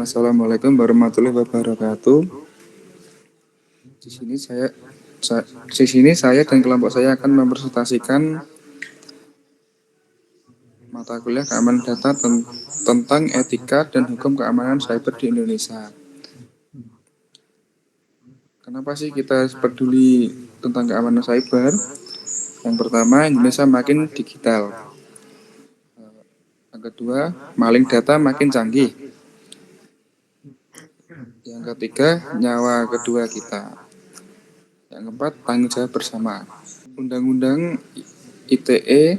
Assalamualaikum warahmatullahi wabarakatuh. Di sini saya dan kelompok saya akan mempresentasikan mata kuliah keamanan data tentang etika dan hukum keamanan cyber di Indonesia. Kenapa sih kita peduli tentang keamanan cyber? Yang pertama, Indonesia makin digital. Yang kedua, maling data makin canggih. Yang ketiga, nyawa kedua kita. Yang keempat, tanggung jawab bersama. Undang-Undang ITE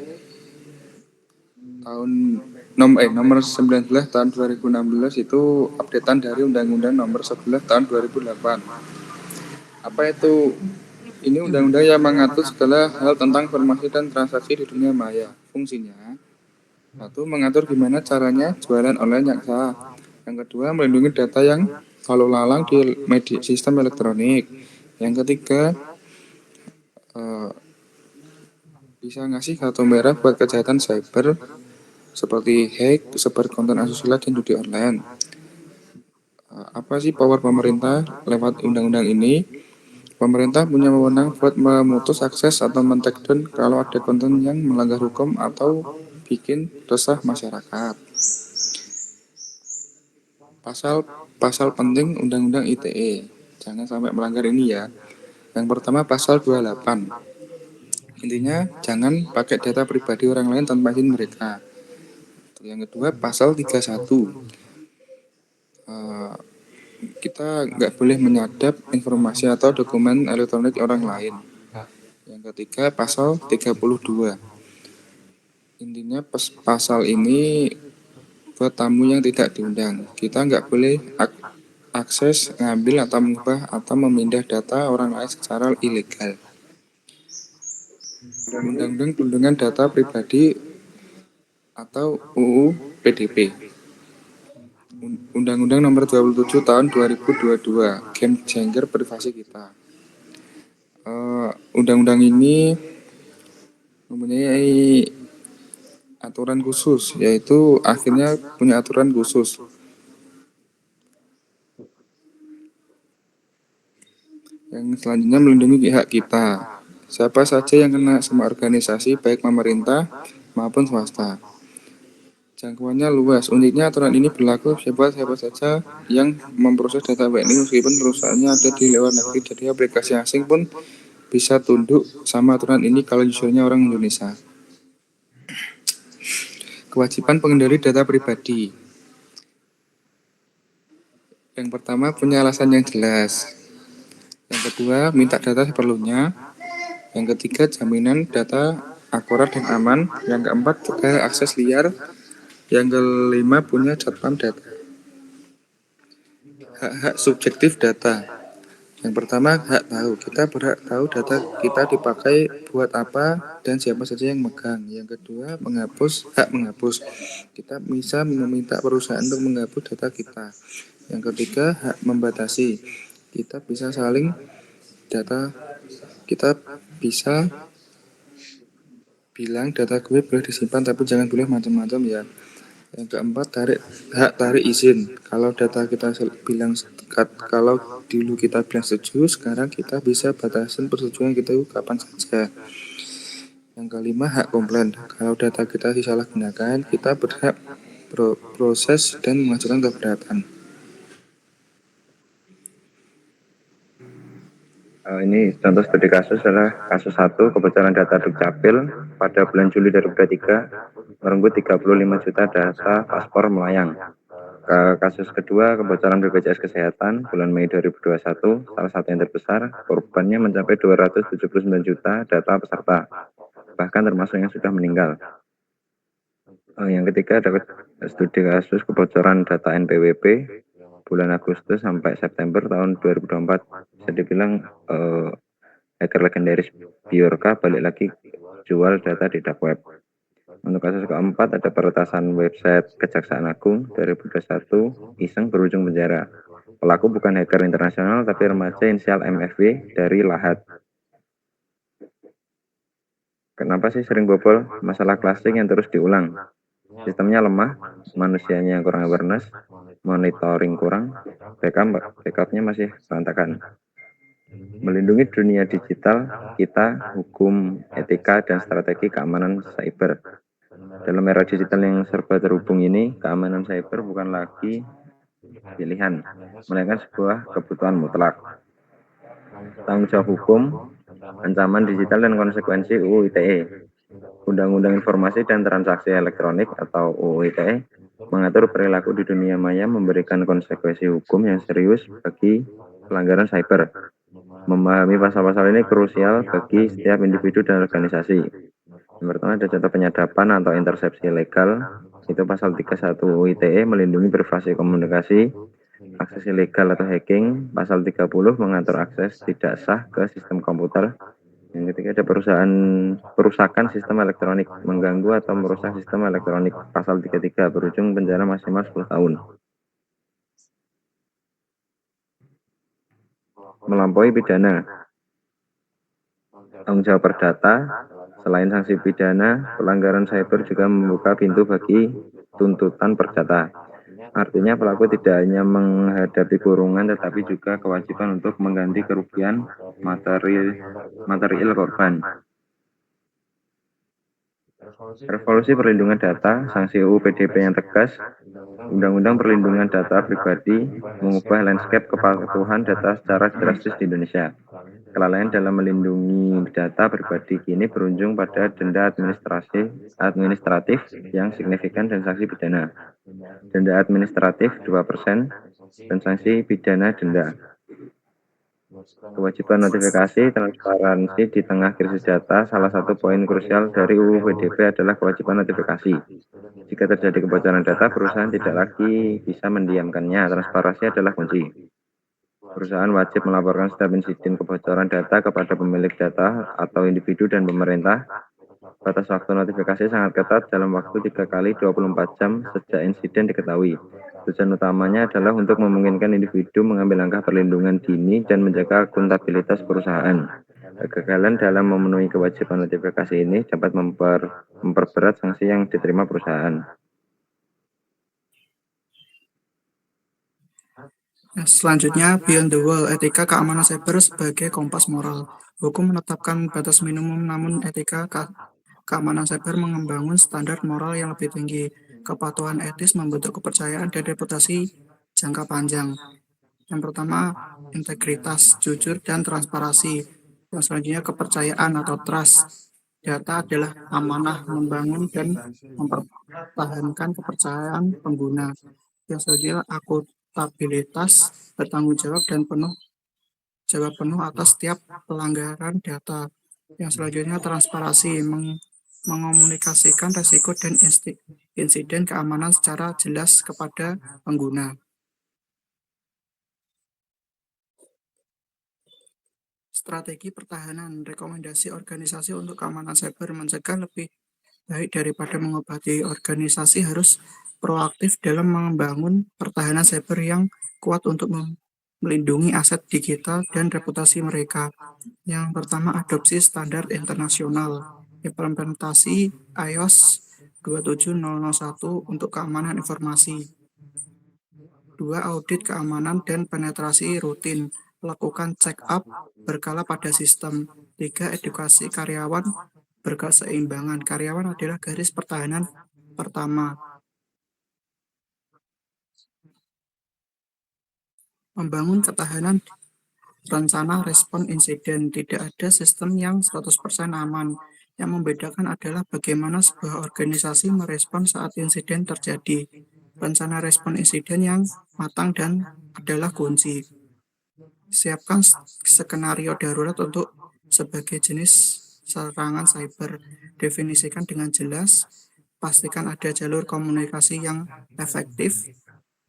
nomor 19 tahun 2016 itu updatean dari Undang-Undang nomor 11 tahun 2008. Apa itu? Ini undang-undang yang mengatur segala hal tentang informasi dan transaksi di dunia maya. Fungsinya, satu, mengatur gimana caranya jualan online yang sah. Yang kedua, melindungi data yang lalu lalang di sistem elektronik. Yang ketiga, bisa ngasih kartu merah buat kejahatan cyber seperti hack, sebar konten asusila, dan judi online. Apa sih power pemerintah lewat undang-undang ini? Pemerintah punya wewenang buat memutus akses atau men-takedown kalau ada konten yang melanggar hukum atau bikin resah masyarakat. Pasal penting Undang-Undang ITE. Jangan sampai melanggar ini ya. Yang pertama pasal 28. Intinya jangan pakai data pribadi orang lain tanpa izin mereka. Yang kedua pasal 31. Kita nggak boleh menyadap informasi atau dokumen elektronik orang lain. Yang ketiga, pasal 32. Intinya pasal ini buat tamu yang tidak diundang. Kita nggak boleh akses, ngambil atau mengubah atau memindah data orang lain secara ilegal. Undang-Undang Perlindungan Data Pribadi atau UU PDP. Undang-Undang nomor 27 tahun 2022, game changer privasi kita. Undang-undang ini mempunyai aturan khusus, yaitu akhirnya punya aturan khusus. Yang selanjutnya melindungi hak kita. Siapa saja yang kena sama organisasi, baik pemerintah maupun swasta. Jangkauannya luas. Uniknya aturan ini berlaku siapa saja yang memproses data WNI meskipun perusahaannya ada di luar negeri. Jadi aplikasi asing pun bisa tunduk sama aturan ini kalau usernya orang Indonesia. Kewajiban pengendali data pribadi. Yang pertama, punya alasan yang jelas. Yang kedua, minta data seperlunya. Yang ketiga, jaminan data akurat dan aman. Yang keempat, cegah akses liar. Yang kelima, punya catatan data. Hak-hak subjektif data. Yang pertama, hak tahu. Kita berhak tahu data kita dipakai buat apa dan siapa saja yang megang. Yang kedua, hak menghapus. Kita bisa meminta perusahaan untuk menghapus data kita. Yang ketiga, hak membatasi. Kita bisa bilang data gue boleh disimpan tapi jangan boleh macam-macam ya. Yang keempat, hak tarik izin. Kalau data kita kalau dulu kita bilang setuju, sekarang kita bisa batasin persetujuan kita kapan saja. Yang kelima, hak komplain. Kalau data kita disalahgunakan, kita berhak proses dan mengajukan keberatan. Ini contoh studi kasus adalah kasus 1, kebocoran data Dukcapil pada bulan Juli 2023 merenggut 35 juta data paspor melayang. Kasus kedua, kebocoran BPJS Kesehatan bulan Mei 2021, salah satu yang terbesar, korbannya mencapai 279 juta data peserta, bahkan termasuk yang sudah meninggal. Yang ketiga ada studi kasus kebocoran data NPWP bulan Agustus sampai September tahun 2024. Bisa dibilang hacker legendaris Bjorka balik lagi jual data di dark web. Untuk kasus keempat ada peretasan website Kejaksaan Agung 2021, iseng berujung penjara. Pelaku bukan hacker internasional tapi remaja inisial MFW dari Lahat. Kenapa sih sering bobol? Masalah klasik yang terus diulang. Sistemnya lemah, manusianya yang kurang awareness, monitoring kurang, backupnya masih berantakan. Melindungi dunia digital, kita, hukum, etika, dan strategi keamanan cyber. Dalam era digital yang serba terhubung ini, keamanan cyber bukan lagi pilihan, melainkan sebuah kebutuhan mutlak. Tanggung jawab hukum, ancaman digital dan konsekuensi UU ITE. Undang-Undang Informasi dan Transaksi Elektronik atau UU ITE mengatur perilaku di dunia maya, memberikan konsekuensi hukum yang serius bagi pelanggaran cyber. Memahami pasal-pasal ini krusial bagi setiap individu dan organisasi. Yang pertama ada contoh penyadapan atau intersepsi legal, itu pasal 31 UU ITE melindungi privasi komunikasi, akses ilegal atau hacking. Pasal 30 mengatur akses tidak sah ke sistem komputer. Yang ketiga ada perusakan sistem elektronik, mengganggu atau merusak sistem elektronik. Pasal 33 berujung penjara maksimal 10 tahun. Melampaui pidana. Tanggung jawab perdata. Selain sanksi pidana, pelanggaran cyber juga membuka pintu bagi tuntutan perdata. Artinya pelaku tidak hanya menghadapi kurungan tetapi juga kewajiban untuk mengganti kerugian material korban. Revolusi perlindungan data, sanksi UU PDP yang tegas, Undang-Undang Perlindungan Data Pribadi mengubah landscape kepatuhan data secara drastis di Indonesia. Kelalaian dalam melindungi data pribadi kini berujung pada denda administratif yang signifikan dan sanksi pidana. Denda administratif 2% dan sanksi pidana denda. Kewajiban notifikasi transparansi di tengah krisis data, salah satu poin krusial dari UU PDP adalah kewajiban notifikasi. Jika terjadi kebocoran data, perusahaan tidak lagi bisa mendiamkannya. Transparansi adalah kunci. Perusahaan wajib melaporkan setiap insiden kebocoran data kepada pemilik data atau individu dan pemerintah. Batas waktu notifikasi sangat ketat dalam waktu 3 kali 24 jam sejak insiden diketahui. Tujuan utamanya adalah untuk memungkinkan individu mengambil langkah perlindungan dini dan menjaga akuntabilitas perusahaan. Kegagalan dalam memenuhi kewajiban notifikasi ini dapat memperberat sanksi yang diterima perusahaan. Selanjutnya, Beyond the Wall, etika keamanan cyber sebagai kompas moral. Hukum menetapkan batas minimum, namun etika keamanan cyber membangun standar moral yang lebih tinggi. Kepatuhan etis membentuk kepercayaan dan reputasi jangka panjang. Yang pertama, integritas, jujur, dan transparansi. Yang selanjutnya, kepercayaan atau trust. Data adalah amanah, membangun dan mempertahankan kepercayaan pengguna. Yang selanjutnya, akuntabilitas, bertanggung jawab dan jawab penuh atas setiap pelanggaran data. Yang selanjutnya, transparansi, mengomunikasikan resiko dan insiden keamanan secara jelas kepada pengguna. Strategi pertahanan, rekomendasi organisasi untuk keamanan cyber mencegah lebih baik daripada mengobati. Organisasi harus proaktif dalam membangun pertahanan cyber yang kuat untuk melindungi aset digital dan reputasi mereka. Yang pertama, adopsi standar internasional, implementasi iOS 27001 untuk keamanan informasi. 2. Audit keamanan dan penetrasi rutin, lakukan check-up berkala pada sistem. 3. Edukasi karyawan berkeseimbangan. Karyawan adalah garis pertahanan pertama. Membangun ketahanan rencana respon insiden. Tidak ada sistem yang 100% aman. Yang membedakan adalah bagaimana sebuah organisasi merespon saat insiden terjadi. Rencana respon insiden yang matang dan adalah kunci. Siapkan skenario darurat untuk sebagai jenis serangan cyber. Definisikan dengan jelas. Pastikan ada jalur komunikasi yang efektif.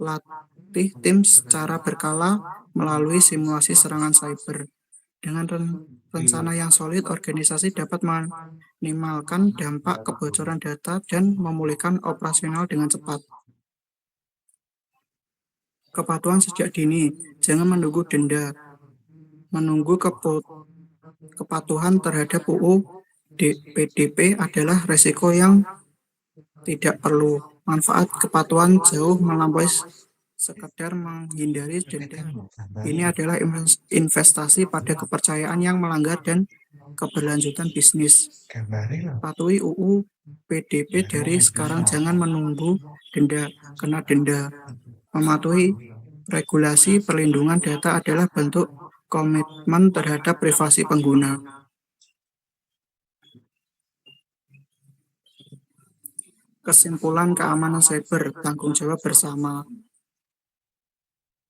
Latih tim secara berkala melalui simulasi serangan cyber. Dengan rencana yang solid, organisasi dapat meminimalkan dampak kebocoran data dan memulihkan operasional dengan cepat. Kepatuhan sejak dini, jangan menunggu denda. Menunggu kepatuhan terhadap UU PDP adalah resiko yang tidak perlu. Manfaat kepatuhan jauh melampaui sekedar menghindari denda. Ini adalah investasi pada kepercayaan yang melanggar dan keberlanjutan bisnis. Patuhi UU PDP dari sekarang, jangan menunggu kena denda. Mematuhi regulasi perlindungan data adalah bentuk komitmen terhadap privasi pengguna. Kesimpulan keamanan cyber, tanggung jawab bersama.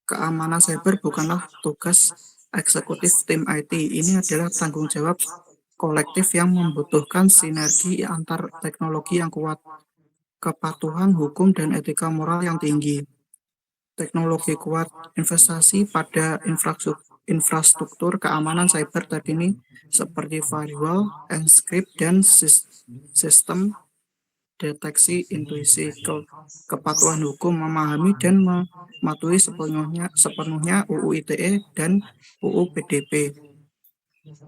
Keamanan cyber bukanlah tugas eksekutif tim IT. Ini adalah tanggung jawab kolektif yang membutuhkan sinergi antar teknologi yang kuat, kepatuhan hukum dan etika moral yang tinggi. Teknologi kuat, investasi pada infrastruktur keamanan cyber terkini seperti firewall, encrypt, dan sistem deteksi intuisi. Kepatuhan hukum, memahami dan mematuhi sepenuhnya UU ITE dan UU PDP.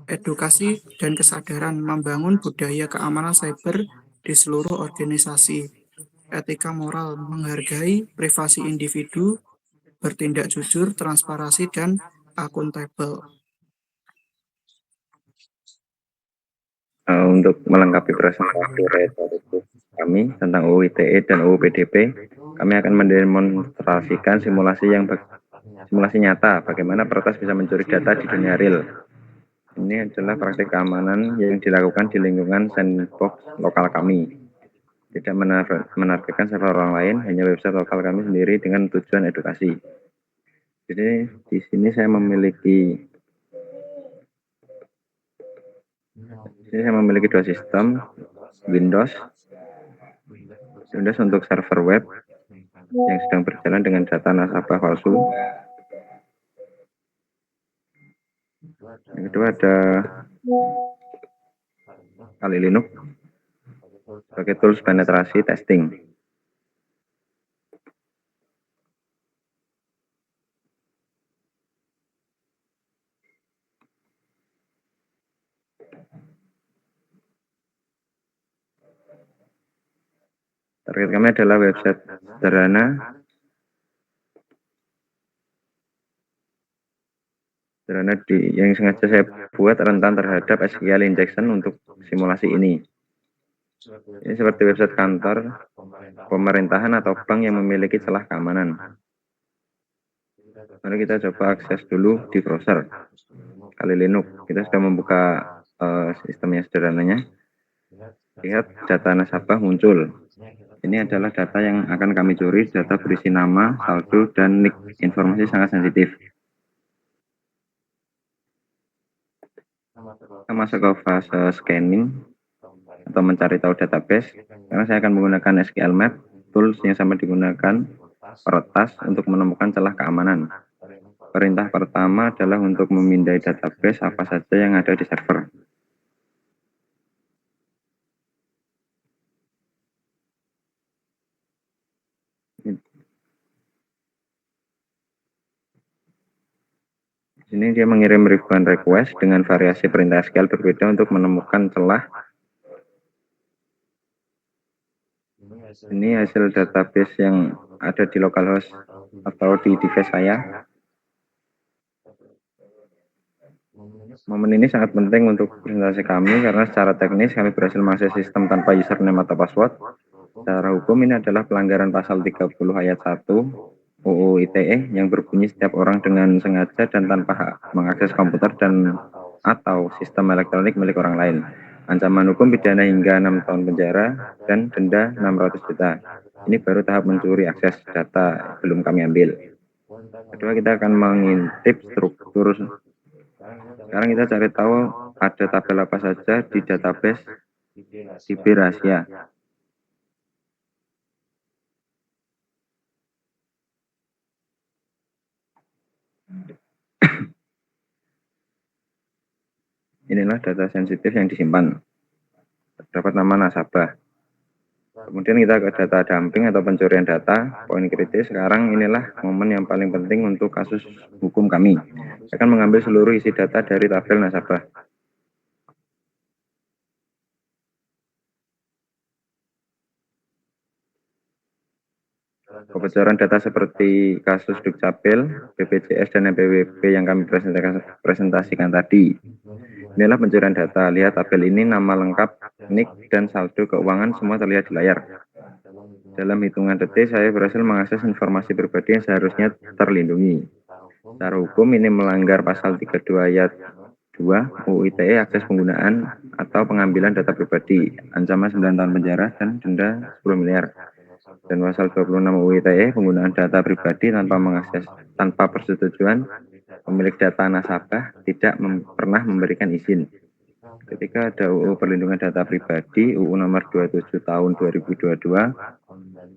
Edukasi dan kesadaran, membangun budaya keamanan cyber di seluruh organisasi. Etika moral, menghargai privasi individu, bertindak jujur, transparansi, dan akuntabel. Untuk melengkapi presentasi retorika kami tentang UU ITE dan UU PDP, kami akan mendemonstrasikan simulasi nyata bagaimana peretas bisa mencuri data di dunia real. Ini adalah praktik keamanan yang dilakukan di lingkungan sandbox lokal kami. Tidak menargetkan server orang lain, hanya website lokal kami sendiri dengan tujuan edukasi. Jadi di sini saya memiliki dua sistem, Windows untuk server web yang sedang berjalan dengan data nasabah palsu. Yang kedua ada Kali Linux sebagai tools penetrasi testing. Target kami adalah website sederhana yang sengaja saya buat rentan terhadap SQL injection untuk simulasi ini. Ini seperti website kantor, pemerintahan atau bank yang memiliki celah keamanan. Mari kita coba akses dulu di browser Kali Linux. Kita sudah membuka sistemnya sederhananya. Lihat data nasabah muncul. Ini adalah data yang akan kami curi, data berisi nama, saldo, dan nick. Informasi sangat sensitif. Kita masuk ke fase scanning atau mencari tahu database. Karena saya akan menggunakan SQL Map, tools yang sama digunakan peretas untuk menemukan celah keamanan. Perintah pertama adalah untuk memindai database apa saja yang ada di server. Di sini dia mengirim ribuan request dengan variasi perintah SQL berbeda untuk menemukan celah. Ini hasil database yang ada di localhost atau di device saya. Momen ini sangat penting untuk presentasi kami karena secara teknis kami berhasil mengakses sistem tanpa username atau password. Secara hukum ini adalah pelanggaran pasal 30 ayat 1 UU ITE yang berbunyi setiap orang dengan sengaja dan tanpa hak mengakses komputer dan atau sistem elektronik milik orang lain. Ancaman hukum pidana hingga 6 tahun penjara dan denda 600 juta. Ini baru tahap mencuri akses data belum kami ambil. Kedua, kita akan mengintip struktur. Sekarang kita cari tahu ada tabel apa saja di database DB rahasia. Inilah data sensitif yang disimpan. Terdapat nama nasabah. Kemudian kita ke data dumping atau pencurian data. Poin kritis sekarang inilah momen yang paling penting untuk kasus hukum kami. Saya akan mengambil seluruh isi data dari tabel nasabah. Kebetulan Kebocoran data seperti kasus Dukcapil, BPJS, dan NPWP yang kami presentasikan tadi. Inilah pencurian data. Lihat tabel ini, nama lengkap, NIK, dan saldo keuangan semua terlihat di layar. Dalam hitungan detik, saya berhasil mengakses informasi pribadi yang seharusnya terlindungi. Secara hukum, ini melanggar pasal 32 ayat 2 UU ITE, akses penggunaan atau pengambilan data pribadi, ancaman 9 tahun penjara dan denda 10 miliar. Dan pasal 26 UU ITE, penggunaan data pribadi tanpa persetujuan pemilik data nasabah tidak pernah memberikan izin. Ketika ada UU Perlindungan Data Pribadi, UU Nomor 27 Tahun 2022,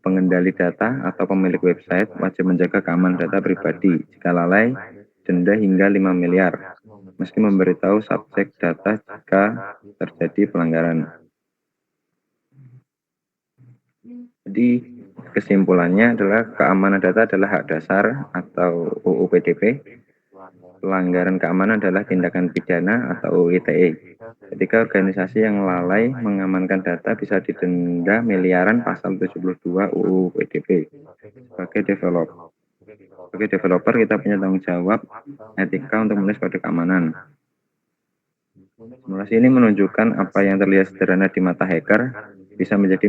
pengendali data atau pemilik website wajib menjaga keamanan data pribadi. Jika lalai, denda hingga 5 miliar. Meski memberitahu subjek data jika terjadi pelanggaran. Jadi kesimpulannya adalah keamanan data adalah hak dasar atau UU PDP. Pelanggaran keamanan adalah tindakan pidana atau UU ITE. Ketika organisasi yang lalai mengamankan data bisa didenda miliaran pasal 72 UU PDP. Sebagai developer kita punya tanggung jawab etika untuk menulis kode keamanan. Simulasi ini menunjukkan apa yang terlihat sederhana di mata hacker bisa menjadi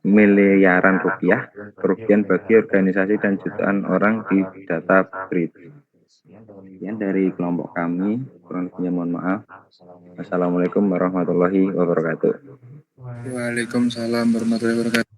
miliaran rupiah kerugian bagi organisasi dan jutaan orang di data breach. Sekian dari kelompok kami, kurang lebihnya mohon maaf. Wassalamualaikum warahmatullahi wabarakatuh. Waalaikumsalam warahmatullahi wabarakatuh.